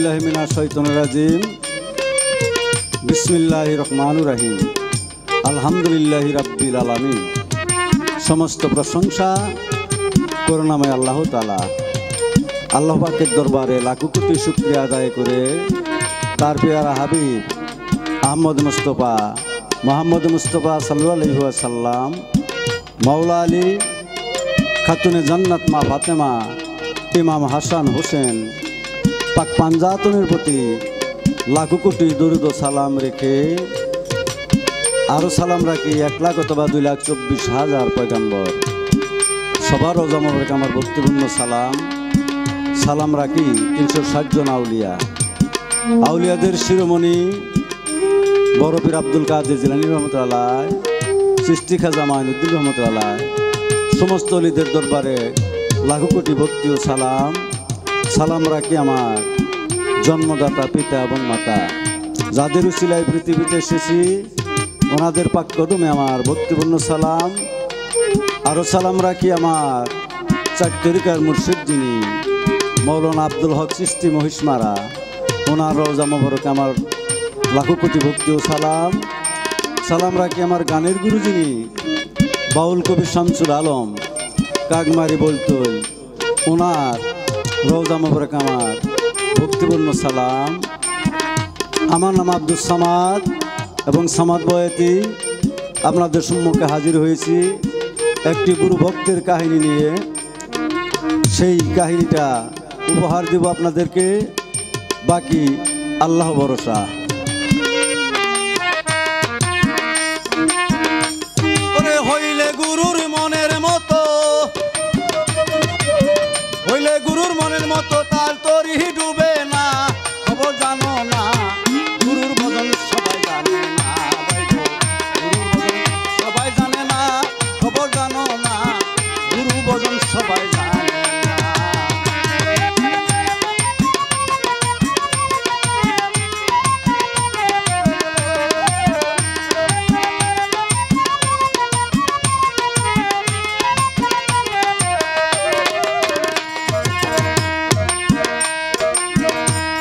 बिल्लाहि मिनाश शैतानिर राजीम बिस्मिल्लाहिर रहमानिर रहीम आलহামদুলিল্লাহি রাব্বিল আলামিন। समस्त प्रशंसा করুণাময় আল্লাহ তাআলা। আল্লাহ পাকের দরবারে লাখো কোটি শুকরিয়া আদায় করে তার প্যারা হাবিব মোহাম্মদ মুস্তাফা সাল্লাল্লাহু আলাইহি ওয়াসাল্লাম, মাওলা আলী, খাতুনে জান্নাত মা ফাতেমা, ইমাম হাসান হোসেন পাক পাঞ্জাতনের প্রতি লাখো কোটি দরুদ ও সালাম রেখে আরও সালাম রাখি 1 লাখ অথবা 2,24,000 পয়গম্বর সবার রোজা মোবারক আমার ভক্তিপূর্ণ সালাম রাখি 360 জন আউলিয়াদের শিরোমণি বড় পীর আব্দুল কাদের জিলানী রহমতুল্লাহ, সৃষ্টি খাজা মাইনুদ্দিন রহমতুল্লাহ, সমস্ত অলিদের দরবারে লাখো কোটি ভক্তি ও সালাম রাখি আমার জন্মদাতা পিতা এবং মাতা, যাদের উসিলায় পৃথিবীতে এসেছি ওনাদের পাক কদমে আমার ভক্তিপূর্ণ সালাম। আরও সালাম রাখি আমার 4 তরিকার মুর্শিদ যিনি মৌলানা আব্দুল হক চিশতি মহিষমারা, ওনার রওজা মোবারক আমার লাখো কোটি ভক্তি ও সালাম রাখি আমার গানের গুরু যিনি বাউল কবি শামসুল আলম কাগমারি বলতই, ওনার রওজা মোবারক আমার ভক্তিপূর্ণ সালাম। আমার নাম আব্দুস সামাদ এবং সামাদ বয়াতি আপনাদের সম্মুখে হাজির হয়েছি একটি গুরু ভক্তের কাহিনী নিয়ে। সেই কাহিনীটা উপহার দেব আপনাদেরকে, বাকি আল্লাহ ভরসা। হইলে গুরুর মনের মতো তার তরি ডুবে না, খবর জানো না গুরুর ভজন সবাই জানে না, সবাই জানে না, খবর জানো না গুরু ভজন সবাই জানে না।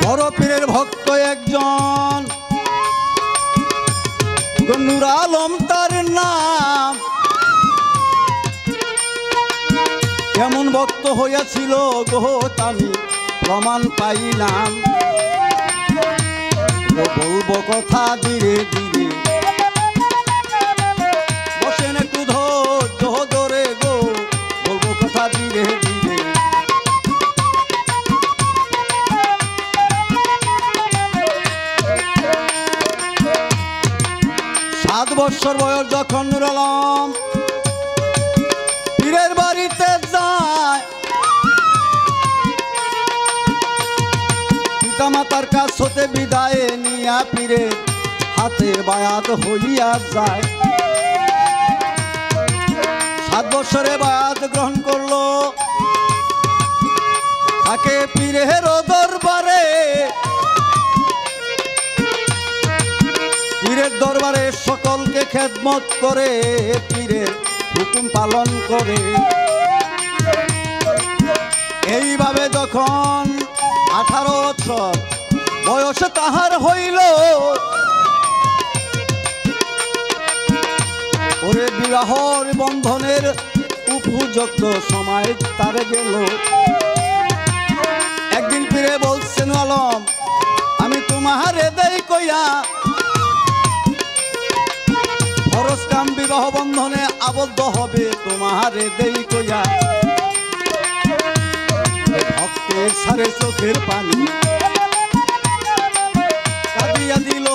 বড় পীরের ভক্ত একজন নূর আলম তার নাম, কেমন ভক্ত হইয়াছিল গো আমি প্রমাণ পাইলাম, বলবো কথা ধীরে ধীরে, বসেন একটু ধরে গো, বলবো কথা ধীরে ধীরে। 7 বছর বয়স যখন নূর আলম পীরের বাড়িতে যায়, পিতা মাতার কাছ হতে বিদায় নিয়া পীরের হাতে বায়াত হইয়া যায়। 7 বছরে বায়াত গ্রহণ করলো, তাকে পীরের দরবারে, পীরের দরবারে সকলকে খেদমত করে, পীরের হুকুম পালন করে। এইভাবে যখন 18 বছর বয়সে তাহার হইল, ওরে বিবাহর বন্ধনের উপযুক্ত সময় তার গেল। একদিন পীরে বলছেন, আলম আমি তোমারে দেই কইয়া ফরজ কাম বিবাহ বন্ধনে আবদ্ধ হবে, তোমারে দেই কইয়া ভক্তের সারে চোখের পানি কাঁদিয়া দিল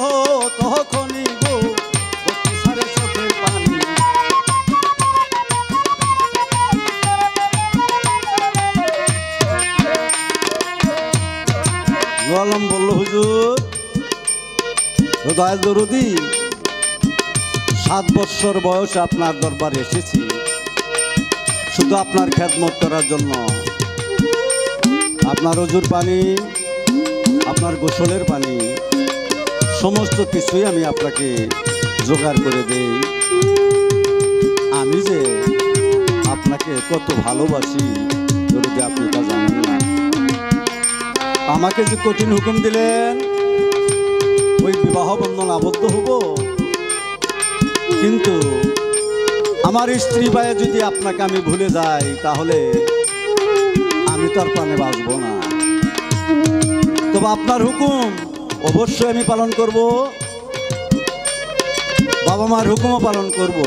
তখনই গো, ভক্তি সারে চোখের পানি। আলম বলল, হুজুর দয়াল দরদি, 7 বছর বয়সে আপনার দরবারে এসেছি শুধু আপনার খেদমত করার জন্য। আপনার ওজুর পানি, আপনার গোসলের পানি, সমস্ত কিছুই আমি আপনাকে জোগাড় করে দেই। আমি যে আপনাকে কত ভালোবাসি যদি আপনি তা জানেন না। আমাকে যে কঠিন হুকুম দিলেন ওই বিবাহ বন্ধন আবদ্ধ হব, কিন্তু আমার স্ত্রী ভাই যদি আপনাকে আমি ভুলে যাই তাহলে আমি তো আর প্রাণে বাঁচব না। তবে আপনার হুকুম অবশ্যই আমি পালন করব, বাবা মার হুকুমও পালন করব,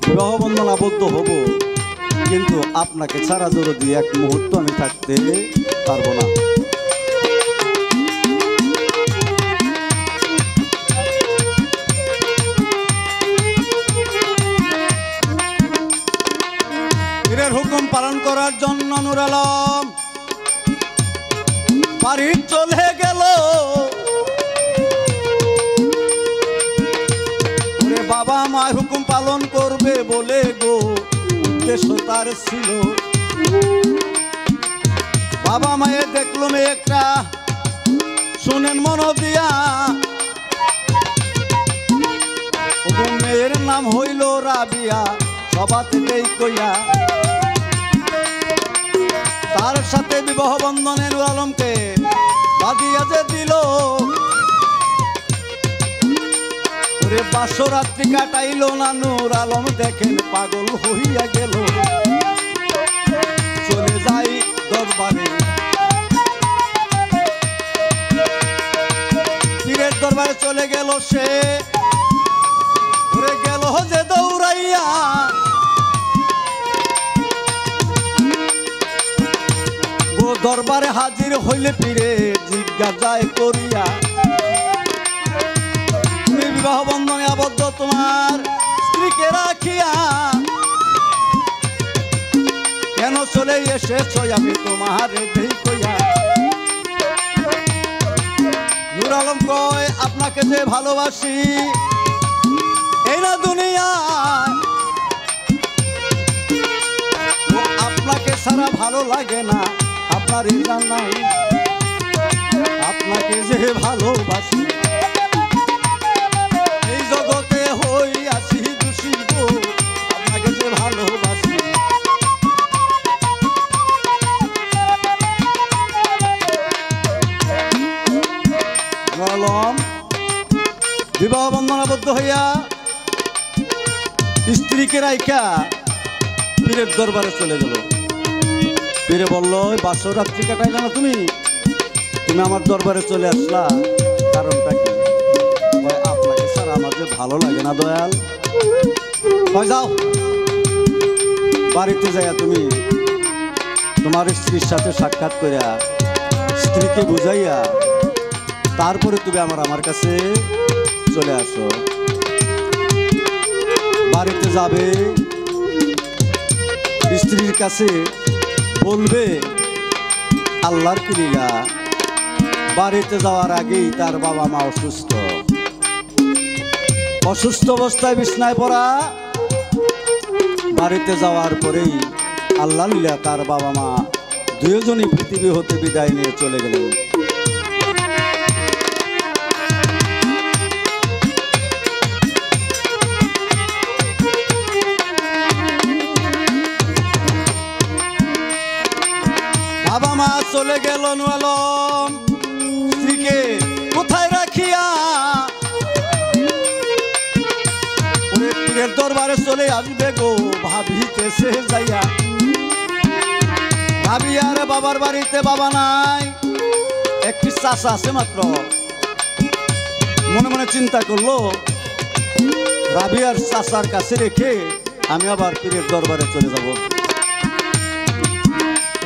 বিবাহ বন্ধন আবদ্ধ হব, কিন্তু আপনাকে ছাড়া যদি এক মুহূর্ত আমি থাকতে পারবো না। পীরের হুকুম পালন করার জন্য নূর আলম বাড়ি চলে গেল। বাবা মায়ের হুকুম পালন করবে বলে গো উদ্দেশ্য তার ছিল। বাবা মায়ের দেখলো মেয়ে একটা, শুনেন মন দিয়া, মেয়ের নাম হইল রাবিয়া, সবা থেকেই কইয়া তার সাথে বিবাহ বন্ধনে নূর আলমকে বাঁধিয়া যে দিল। বাসরাত্রি কাটাইল না নূর আলম, দেখেন পাগল হইয়া গেল। চলে যাই দরবারে, পীরের দরবারে চলে গেল সে, ঘুরে গেল যে দৌড়াইয়া। দরবারে হাজির হইলে পীরে জিজ্ঞাসায় করিয়া, তুমি বিবাহ বন্ধনে আবদ্ধ তোমার স্ত্রীকে রাখিয়া কেন চলে এসেছ, আমি তোমার দেখিয়া। নূর আলম কয়, আপনাকে যে ভালোবাসি এই না দুনিয়ায়, আপনাকে ছাড়া ভালো লাগে না, আপনার ইজান নাই। আপনাকে যে ভালোবাসি এই জগতে হই আছি দোষী গো, আপনাকে যে ভালোবাসি। বিবাহ বন্ধনাবদ্ধ হইয়া স্ত্রীকে রাইখা পীরের দরবারে চলে গেল। পীরে বলল, বাসর রাত্রি কাটাইলে না তুমি, তুমি আমার দরবারে চলে আসলা, কারণটা কি? আপনাকে ছাড়া আমার যে ভালো লাগে না দয়াল। যাও বাড়িতে যাইয়া তুমি তোমার স্ত্রীর সাথে সাক্ষাৎ করিয়া স্ত্রীকে বুঝাইয়া তারপরে তুমি আমার কাছে চলে আসো। বাড়িতে যাবে, স্ত্রীর কাছে বলবে আল্লাহর কি লীলা। বাড়িতে যাওয়ার আগেই তার বাবা মা অসুস্থ, অসুস্থ অবস্থায় বিছনায় পড়া। বাড়িতে যাওয়ার পরেই আল্লাহর লীলা, তার বাবা মা দুজনই পৃথিবী হতে বিদায় নিয়ে চলে গেলেন। বাবা মা চলে গেল, নূর আলম স্ত্রীকে কোথায় রাখিয়া পীরের দরবারে চলে আসবে গো ভাবিতেছে যাইয়া। ভাবি আর বাবার বাড়িতে বাবা নাই, একটি চাচা আছে মাত্র। মনে মনে চিন্তা করলো, রাবিয়ার চাচার কাছে রেখে আমি আবার পীরের দরবারে চলে যাব।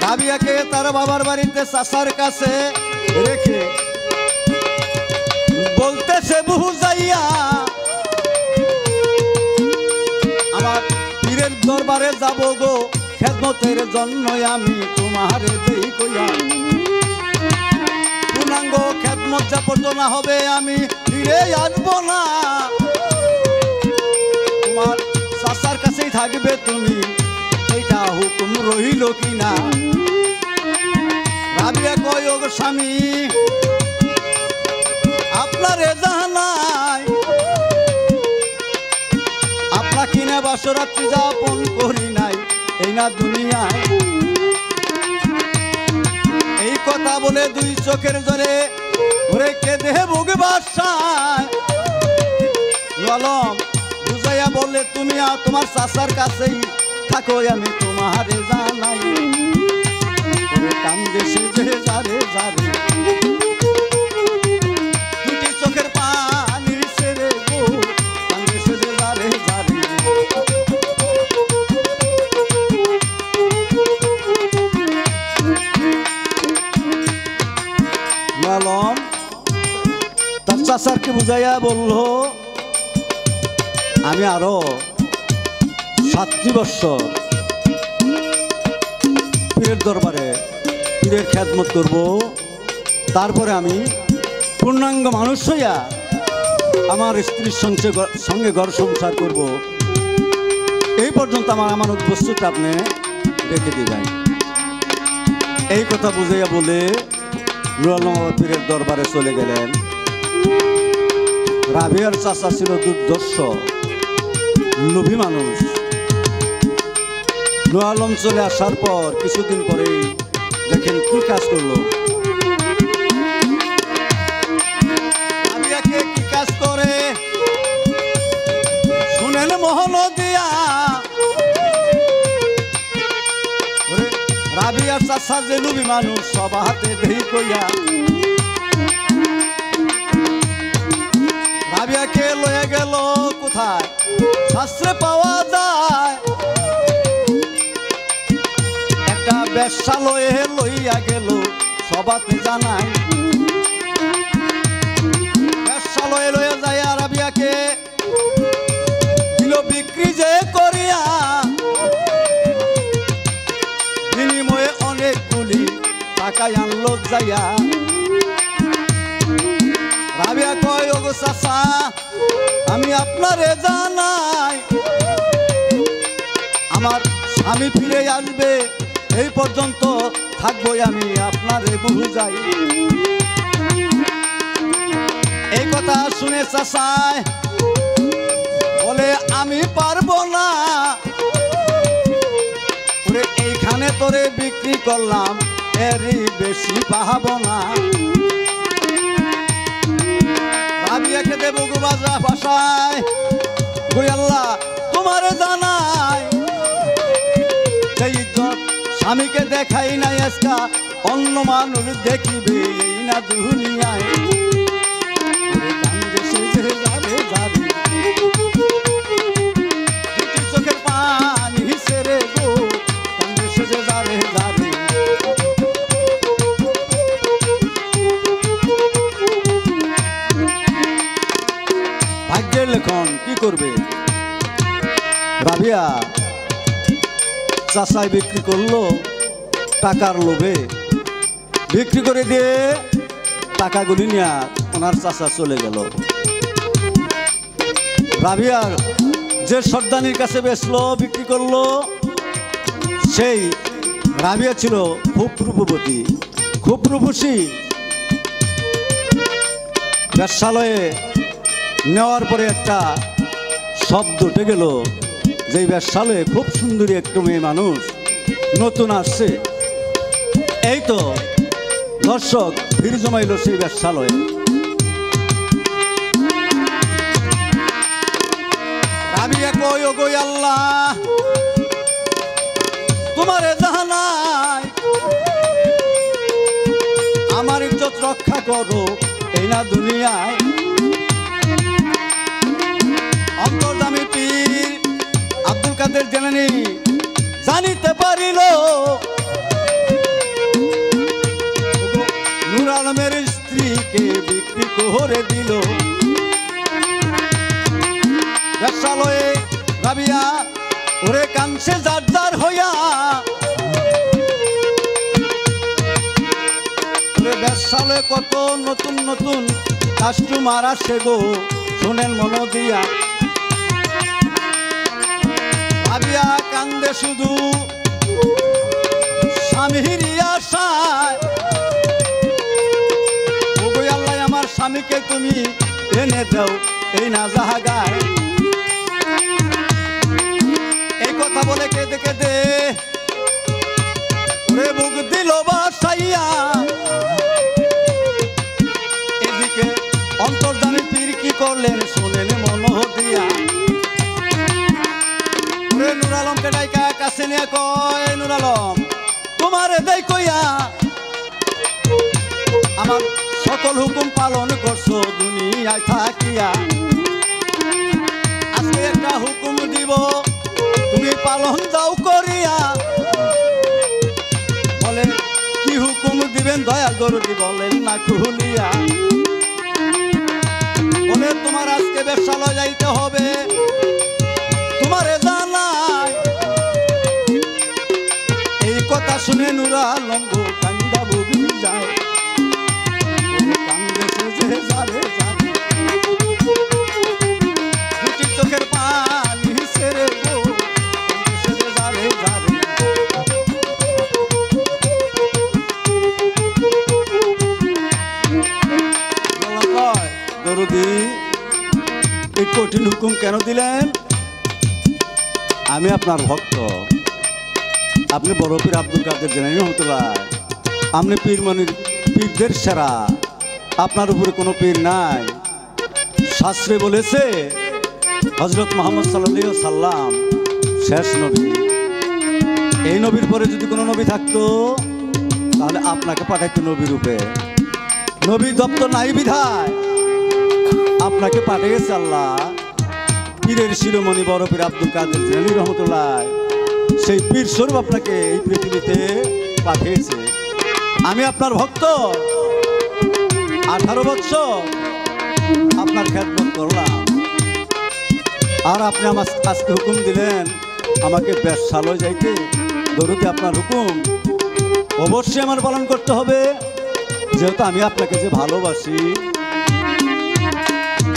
রাবিয়াকে তার বাবার বাড়িতে চাচার কাছে রেখে বলতেছে বুঝাইয়া, আমার পীরের দরবারে যাব গো খেদমতের জন্য, আমি তোমার দেই কইয়া। পূর্ণাঙ্গ খেদমত যা পর্যন্ত না হবে আমি ফিরে আসবো না। তোমার চাচার কাছেই থাকবে তুমি, এইটা হুকুম রইল কিনা? রাবিয়া কয়, ওগো স্বামী আপনার জানাই, আপনার কিনে বাসরাত্রি যাপন করি নাই এই না দুনিয়ায়। এই কথা বলে দুই চোখের জোরে ওরে কেঁদে বুক বাসায় আলম বুঝাইয়া বললে তুমি তোমার চাচার কাছেই থাকো আমি তোমারে জানাই কান্দে সে যে যারে যারে দুটি চোখের পানি ছেড়ে গো কান্দে সে যে যারে যারে আলম তার চাচারকে বুঝাইয়া বললো আমি আরো 7 বছর পীরের দরবারে পীরের খেদমত করব, তারপরে আমি পূর্ণাঙ্গ মানুষ হইয়া আমার স্ত্রীর সঙ্গে ঘর সংসার করব। এই পর্যন্ত আমার আমানত বস্তুটা আপনি রেখে দিবেন। এই কথা বুঝাইয়া বলে নুর আলম বাবা পীরের দরবারে চলে গেলেন। রাবিয়ার চাচা ছিল দুর্দর্শ লোভী মানুষ। নুর আলম চলে আসার পর কিছুদিন পরেই দেখেন কি কাজ করলো। রাবিয়াকে কি কাজ করে শুনেন মোহন দিয়া। রাবিয়ার চাচা যে লোভী মানুষ সব হাতে দেই কইয়া রাবিয়াকে লয়ে গেল কোথায় শাস্ত্রে পাওয়া যায় একটা বেশ্যালয়ে লইয়া গেল সবাতে জানাই। বেশ্যালয়ে লয়ে যায় রাবিয়াকে দিল বিক্রি যে করিয়া বিনিময়ে অনেকগুলি টাকায় আনলো যাইয়া। রাবিয়া কয় ওগো চাচা আমি আপনারে জানাই আমার স্বামী ফিরে আসবে এই পর্যন্ত থাকবো আমি আপনারে বুঝাই। এই কথা শুনে চাচাই বলে আমি পারবো না ওরে এইখানে তোরে বিক্রি করলাম এরই বেশি পাবো না। রাবিয়াকে দেব গুবাজা ভাষায় কই আল্লাহ তোমারে জানাই স্বামীকে দেখাই নাই আজকা অন্য মানুষ দেখিবে এই না দুনিয়ায়। চোখের পানি ছেড়ে গো কান্দে সেজে যারে যারে ভাগ্যের লেখন কি করবে। রাবিয়া চাচাই বিক্রি করলো টাকার লোভে, বিক্রি করে দিয়ে টাকাগুলি নিয়ে ওনার চাচা চলে গেল। রাবিয়ার যে সর্দানির কাছে বেচলো বিক্রি করলো সেই রাবিয়া ছিল খুব রূপবতী খুব রূপসী। বেশ্যালয়ে নেওয়ার পরে একটা শব্দ উঠে গেল যে বেশ্যালয়ে খুব সুন্দরী একটু মেয়ে মানুষ নতুন আসছে। এই তো দর্শক ভিড় জমাইল সেই বেশ্যালয়ে। রাবিয়া কই ওগো আল্লাহ তোমারে জানাই আমার ইজ্জত রক্ষা করো এই না দুনিয়ায়। অন্তর্যামী পীর আব্দুল কাদের জেলানী জানিতে পারিল নূর আলমের স্ত্রীকে বিক্রি করে দিল। বেশ্যালয়ে রাবিয়া ওরে কাঁদছে জারজার হইয়া বেশ্যালয়ে কত নতুন নতুন কাস্টমার আসে গো শোনেন মন দিয়া। রাবিয়া কান্দে শুধু স্বামীর আশায় ওগো আল্লাহ আমার স্বামীকে তুমি এনে দাও এই না জাহাগায়। এই কথা বলে কেঁদে কেঁদে বুক দিল বাসাইয়া দিয়া কয় নূর আলম তোমারে দেই কইয়া আমার সকল হুকুম পালন করছো দুনিয়ায় থাকিয়া, আজকে একটা হুকুম দিব তুমি পালন যাও করিয়া। বলে কি হুকুম দিবেন দয়াল দরদি বলেন না খুলিয়া। বলে তোমার আজকে ব্যবসালয় যাইতে হবে, তোমারে জানাই। এই কথা শুনে নূর আলম কান্দা বুঝি যায়, কান্দেছে যে যারে যারে দুটি চোখের পানি ছেড়ে গো, কান্দেছে যে যারে যারে। দরদি এই কঠিন হুকুম কেন দিলেন? আমি আপনার ভক্ত, আপনি বড় পীর আব্দুল কাদের জিলানী রহমতুল্লাহ, আপনি পীরদের সেরা, আপনার উপরে কোনো পীর নাই। শাস্ত্রে বলেছে হযরত মুহাম্মদ সাল্লাল্লাহু আলাইহি ওয়াসাল্লাম শেষ নবী, এই নবীর পরে যদি কোনো নবী থাকতো তাহলে আপনাকে পাঠাইতো নবী রূপে। নবী দপ্তর নাই বিধায় আপনাকে পাঠিয়েছে আল্লাহ পীরের শিরোমণি বড় পীর আব্দুল কাদের জিলানী রহমতুল্লাহ, সেই পীর স্বরূপ আপনাকে এই পৃথিবীতে পাঠিয়েছে। আমি আপনার ভক্ত, 18 বছর আপনার খেদমত করলাম, আর আপনি আমার আজকে হুকুম দিলেন আমাকে ব্যবসালয় যাইতে। দরদি আপনার হুকুম অবশ্যই আমার পালন করতে হবে, যেহেতু আমি আপনাকে যে ভালোবাসি।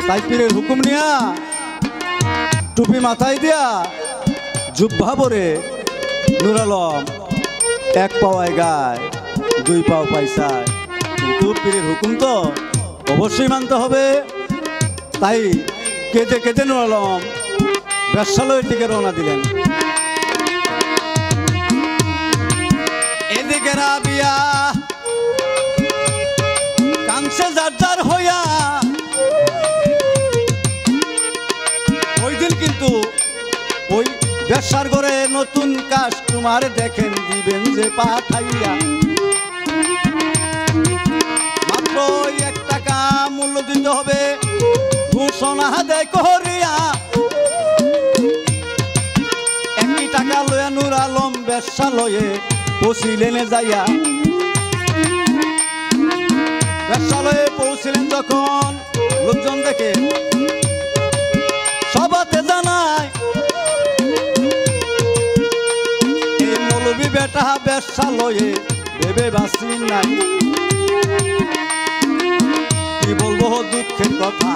তাই পীরের হুকুম নিয়া টুপি মাথায় দিয়া জুব্বা পরে নূর আলম এক পাওয়ায় গায় দুই পাও পয়সায়, কিন্তু পীরের হুকুম তো অবশ্যই মানতে হবে। তাই কেঁদে কেঁদে নূর আলম ব্যবসালয়ের দিকে রওনা দিলেন। এদিকে রাবিয়া কাঁদছে যার যার হইয়া। ওই দিন কিন্তু ওই ব্যবসার ঘরে নতুন কাস্টমার দেখেন দিবেন যে পাঠাইয়া, মাত্র 1 টাকা মূল্য দিতে হবে ঘোষণা দেয় করিয়া। 1 টাকা লয়া নূর আলম ব্যবসালয়ে পৌঁছিলেন যাইয়া। ব্যবসালয়ে পৌঁছিলেন যখন লোকজন দেখে সবাতে জানায় এই মৌলবী বেটা ব্যবসালয়ে ভেবে বাঁচি নাই। কি বলবো দুঃখের কথা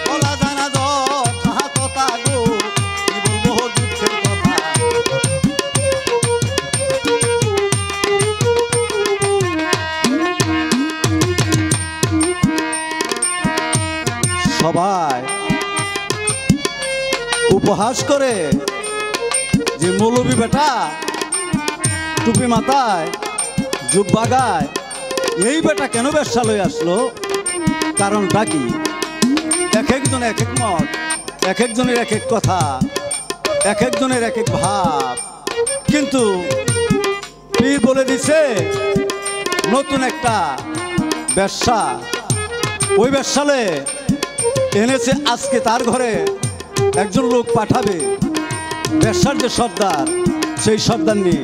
বলা জানা যথা কথা গো, কি বলবো দুঃখের কথা। সবাই উপহাস করে যে মৌলবী বেটা টুপি মাথায় জুব্বা গায়, এই বেটা কেন ব্যবসালয়ে আসলো? কারণটা কি? এক একজন এক এক মত, এক একজনের এক এক কথা, এক একজনের এক এক ভাব। কিন্তু পীর বলে দিছে নতুন একটা ব্যবসা, ওই ব্যবসালয়ে এনেছে আজকে তার ঘরে একজন লোক পাঠাবে, ব্যবসার যে সর্দার সেই সর্দার নেই।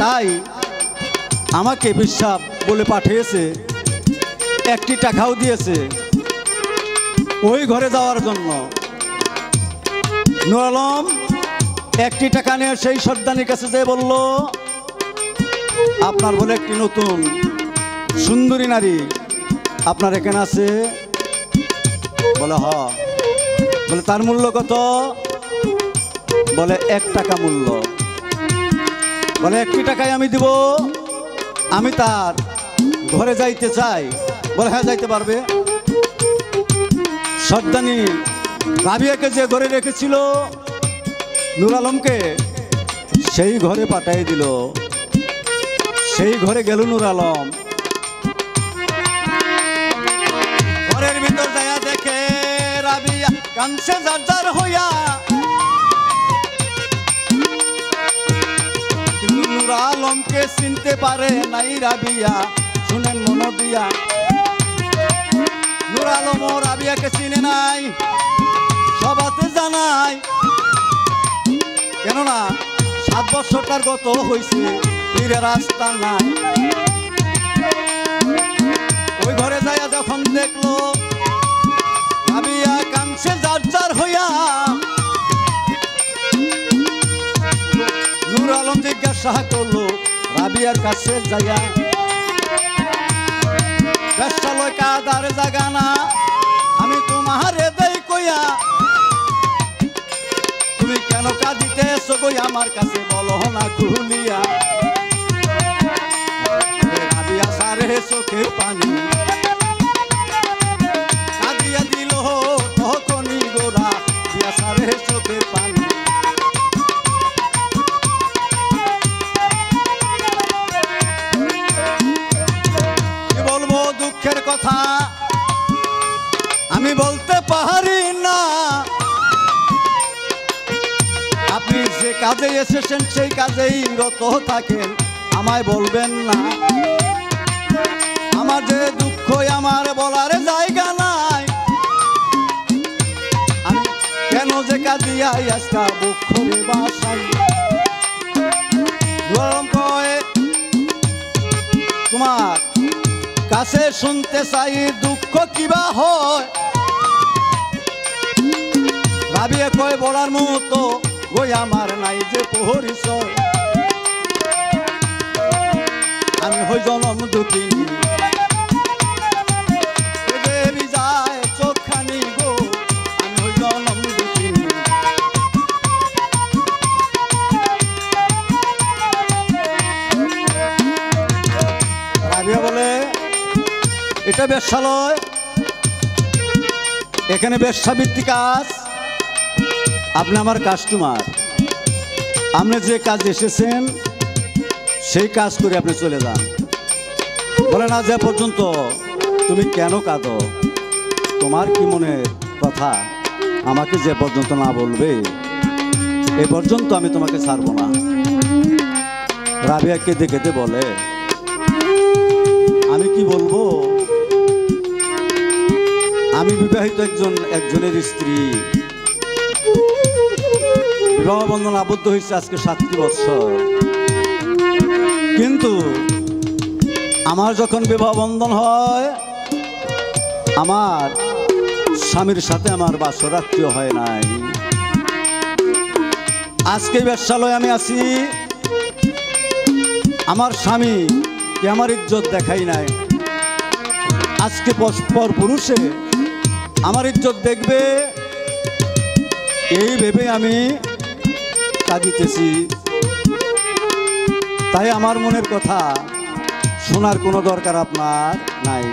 তাই আমাকে বিশ্বাস বলে পাঠিয়েছে, 1 টাকাও দিয়েছে ওই ঘরে যাওয়ার জন্য। নূর আলম 1 টাকা নিয়ে সেই সর্দারের কাছে যেয়ে বলল, আপনার বলে একটি নতুন সুন্দরী নারী আপনার এখানে আছে? বলে হ। বলে তার মূল্য কত? বলে 1 টাকা মূল্য। বলে 1 টাকায় আমি দিব, আমি তার ঘরে যাইতে চাই। বলে হ্যাঁ যাইতে পারবে। সর্দানি রাবিয়াকে যে ঘরে রেখেছিল নূর আলমকে, সেই ঘরে পাঠিয়ে দিল। সেই ঘরে গেল নূর আলম, ঘরের ভিতর যায়া দেখে রাবিয়া কাঁদছে যার যার হইয়া। নূর আলমকে চিনতে পারে নাই রাবিয়া, শুনেন মন দিয়া। নূর আলম ও রাবিয়াকে চিনে নাই, সবাতে জানাই, কেননা 7 বছর তার গত হয়েছে, ফিরে রাস্তা নাই। ওই ঘরে যাইয়া যখন দেখলো রাবিয়া কাঁদছে যার যার হইয়া, নূর আলম জিজ্ঞাসা করলো রাবিয়ার কাছে যাইয়া, বেশ্যালয় কাদার জাগা না, আমি তোমারে দেই কইয়া, তুমি কেন কাঁদিতেছো গো আমার কাছে বলো না খুলিয়া। রাবিয়া সারে চোখের পানি কাঁদিয়া দিল তখনই গোরা, রাবিয়া সারে চোখের পানি। কি বলবো দুঃখের কথা আমি বলতে পারি না, আপনি যে কাজে এসেছেন সেই কাজেই রত থাকেন, আমায় বলবেন না। আমার যে দুঃখ আমার বলার জায়গা নাই, আমি কেন যে কাঁদিয়াই আজকা বুক করে বাসাই। তোমার কাছে শুনতে চাই দুঃখ কিবা হয়, রাবিয়া কয় বলার মতো ওই আমার নাই যে পরিচয়, আমি হই জনম দুঃখিনী যায় চোখখানি গো, আমি হই জনম দুঃখিনী। রাবিয়া বলে এটা বেশ্যালয়, এখানে বেশ্যাবৃত্তি কাজ, আপনি আমার কাস্টমার, আপনি যে কাজ এসেছেন সেই কাজ করে আপনি চলে যান। বলে না যে পর্যন্ত তুমি কেন কাঁদো, তোমার কি মনের কথা আমাকে যে পর্যন্ত না বলবে এ পর্যন্ত আমি তোমাকে ছাড়বো না। রাবিয়াকে দেখে বলে আমি কি বলবো, আমি বিবাহিত একজনের স্ত্রী, বিবাহ বন্ধন আবদ্ধ হয়েছে আজকে 7টি বছর, কিন্তু আমার যখন বিবাহ বন্ধন হয় আমার স্বামীর সাথে আমার বাসরাত্রিও হয় নাই। আজকে বেশ্যালয়ে আমি আছি, আমার স্বামী কি আমার ইজ্জত দেখাই নাই, আজকে পর পুরুষে আমার ইজ্জত দেখবে, এই ভেবে আমি কাঁদিতেছি। তাই আমার মনের কথা শোনার কোনো দরকার আপনার নাই।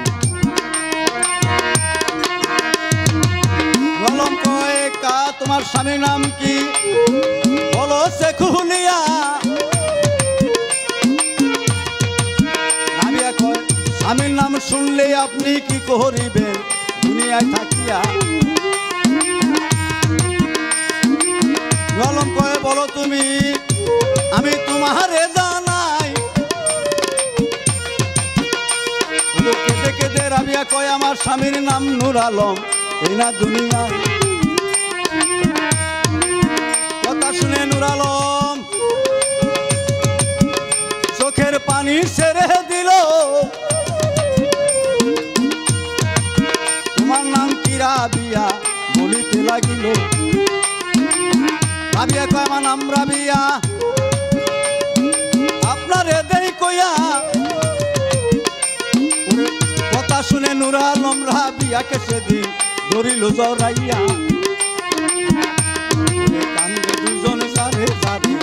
বললাম কয় কা তোমার স্বামীর নাম কি, বলো সে খুলিয়া। রাবিয়া কয় স্বামীর নাম শুনলে আপনি কি করিবেন দুনিয়ায় থাকিয়া। বললাম কয় বলো তুমি, আমি তোমারে জানাই। কেঁদে কেঁদে রাবিয়া কয় আমার স্বামীর নাম নূর আলম, এই না দুনিয়ায়। কথা শুনে নূর আলম চোখের পানি ছেড়ে দিল। তোমার নাম কি রাবিয়া বলিতে লাগিল। রাবিয়া কয় আমার নাম রাবিয়া, আপনারে দেই কইয়া। কথা শুনে নূর আলম রাবিয়াকে সেদিন ধরিল জড়াইয়া। কান্দে দুজন সারে সারে,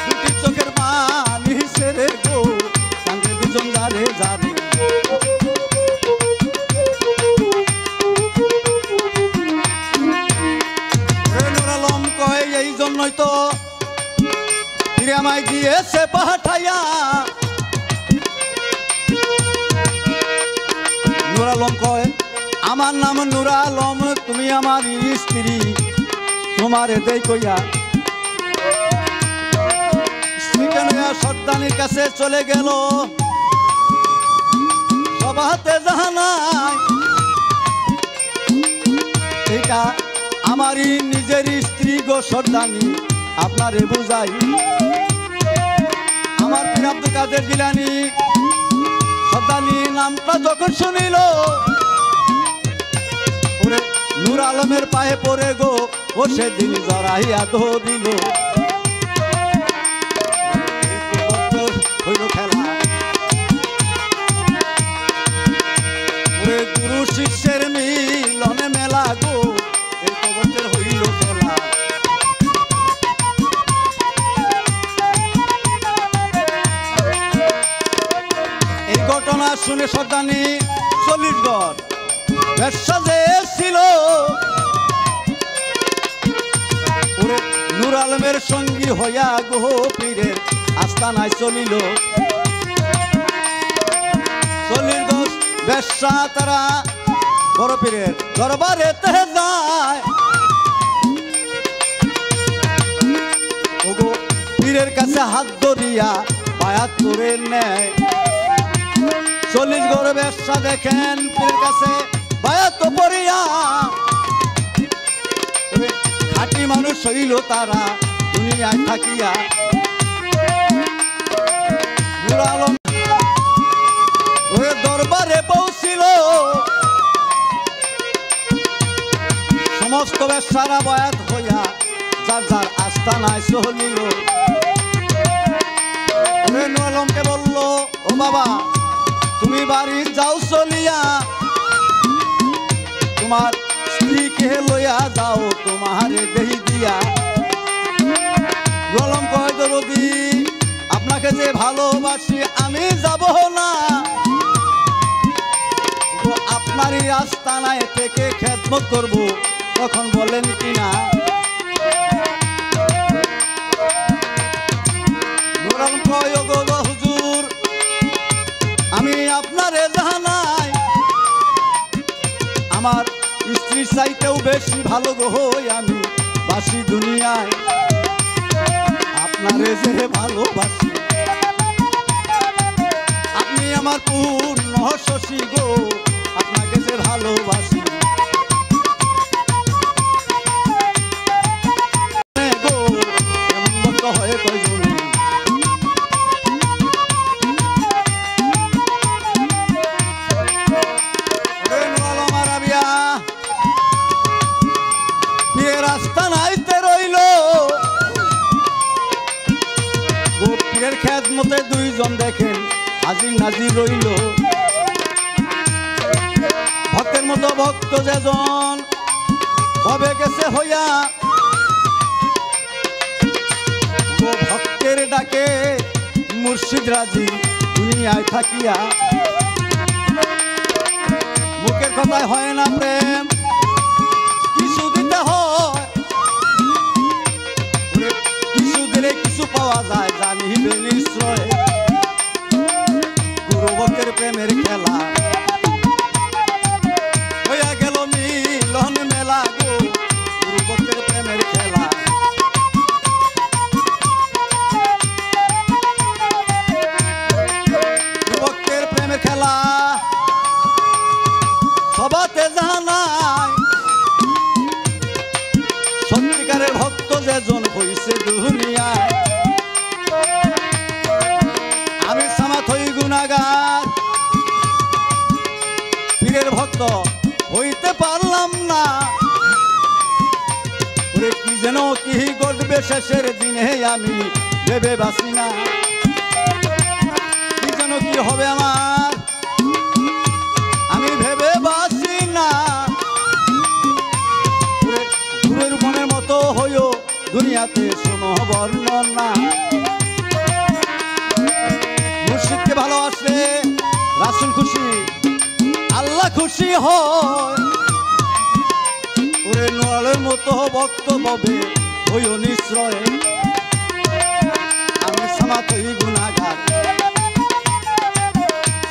দুটি চোখের পানি ছেড়ে গো, কান্দে দুজন সারে সারে। নূর আলম কয় এই জন্যই তো ফিরে আমায় দিয়েছে পাঠাইয়া। নূর আলম কয় আমার নাম নূর আলম, তুমি আমার স্ত্রী, তোমারে দেই কইয়া। নয়া সর্দানির কাছে চলে গেল সবাতে জানাই এটা আমারই নিজের স্ত্রী গো সর্দানি আপনারে বুঝাই আমার পীর আব্দুল কাদের জিলানী সর্দানি নামটা যখন শুনিল ওরে নূর আলমের পায়ে পড়ে গো ও সেদিন জড়াইয়া ধরিল হইল খেলা ওরে গুরু শিষ্যের মিলনে মেলা গো এই তো বছর হইল খেলা এই ঘটনা শুনে সর্দানি 40 গড় ব্যবসা যে ছিল ওরে নূর আলমের সঙ্গী হইয়া গো পীরের আস্তানায় চলিল 40 গজ ব্যবসা তারা বড় পীরের দরবারে যায় ওগো পীরের কাছে হাত ধরিয়া বায়াত করে নেয় 40 গড় ব্যবসা দেখেন পীরের কাছে বায়াত পড়িয়া খাঁটি মানুষ হইল তারা দুনিয়ায় থাকিয়া নূর আলম ওরে দরবারে পৌঁছিল সমস্ত ব্যবসারা বয়াত হইয়া যার যার আস্তানায় চলিল ওরে নূর আলমকে বলল ও বাবা তুমি বাড়ি যাও চলিয়া তোমার স্ত্রীকে লইয়া যাও তোমারে দেহি দিয়া নূর আলম কয় দরদি আপনাকে যে ভালোবাসি আমি যাব না আপনারই আস্তানায় থেকে খেদমত করব তখন বলেন কিনা নূর আলম কয় গো হুজুর আমি আপনারে জানাই আমার স্ত্রীর চাইতেও বেশি ভালো গো হই আমি বাসি দুনিয়ায় আপনারে যে ভালোবাসি আপনি আমার পূর্ণ শশী গো আপনাকে যে ভালোবাসি গো এমন মতো হয়ে কয়জন খেদমতে দুইজন দেখেন হাজির নাজির রইল ভক্তের মতো ভক্ত যেজন ভবে গেছে হইয়া ভক্তের ডাকে মুর্শিদ রাজি দুনিয়ায় থাকিয়া মুখের কথায় হয় না প্রেম কিছু দিতে হয় কিছু দিলে কিছু পাওয়া যায় জানিবে নিশ্চয় গুরু ভক্তের প্রেমের খেলা হইয়া গেল মিলন মেলা গো গুরু ভক্তের প্রেমের খেলা গুরু ভক্তের প্রেমের খেলা সবাতে জানাই সত্যিকারের ভক্ত যেজন হইছে দুনিয়ায় আমি সামাত হই গুনাহগার পীরের ভক্ত হইতে পারলাম না ওরে কি যেন কি ঘটবে শেষের দিনে আমি ভেবে বাসি না কি যেন কি হবে আমার আমি ভেবে বাসি না গুরুর মনের মতো হইও দুনিয়াতে শোনো বর্ণনা মুর্শিদকে ভালোবাসলে রাসূল খুশি আল্লাহ খুশি হয় ওরে নোয়ালের মতো ভক্ত হবে হইও নিশ্চয় আমি সামাত হই গুনাহগার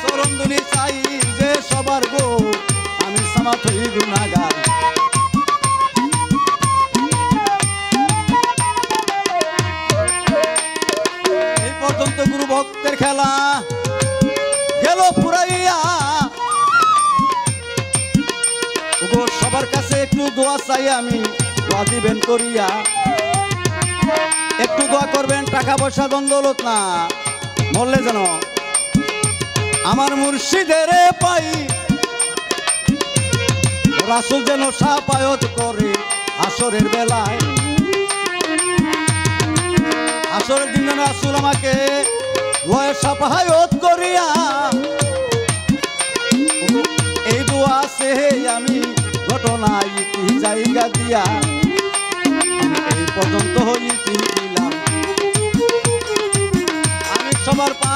চরণ ধুলি চাই যে সবার গো আমি সামাত হই গুনাহগার ওগো সবার কাছে একটু দোয়া চাই আমি, দোয়া দিবেন করিয়া, একটু দোয়া করবেন, টাকা পয়সা দন্দলত না, বললে যেন আমার মুর্শিদের পাই, রাসূল যেন শাফায়াত করে আসরের বেলায়, আসরের দিন যেন রাসূল আমাকে লয়ে শাফায়াত করিয়া, এই দোয়া আছে আমি ঘটনা ইতি জায়গা দিয়া, এই পর্যন্ত ইতি দিলাম আমি সবার পা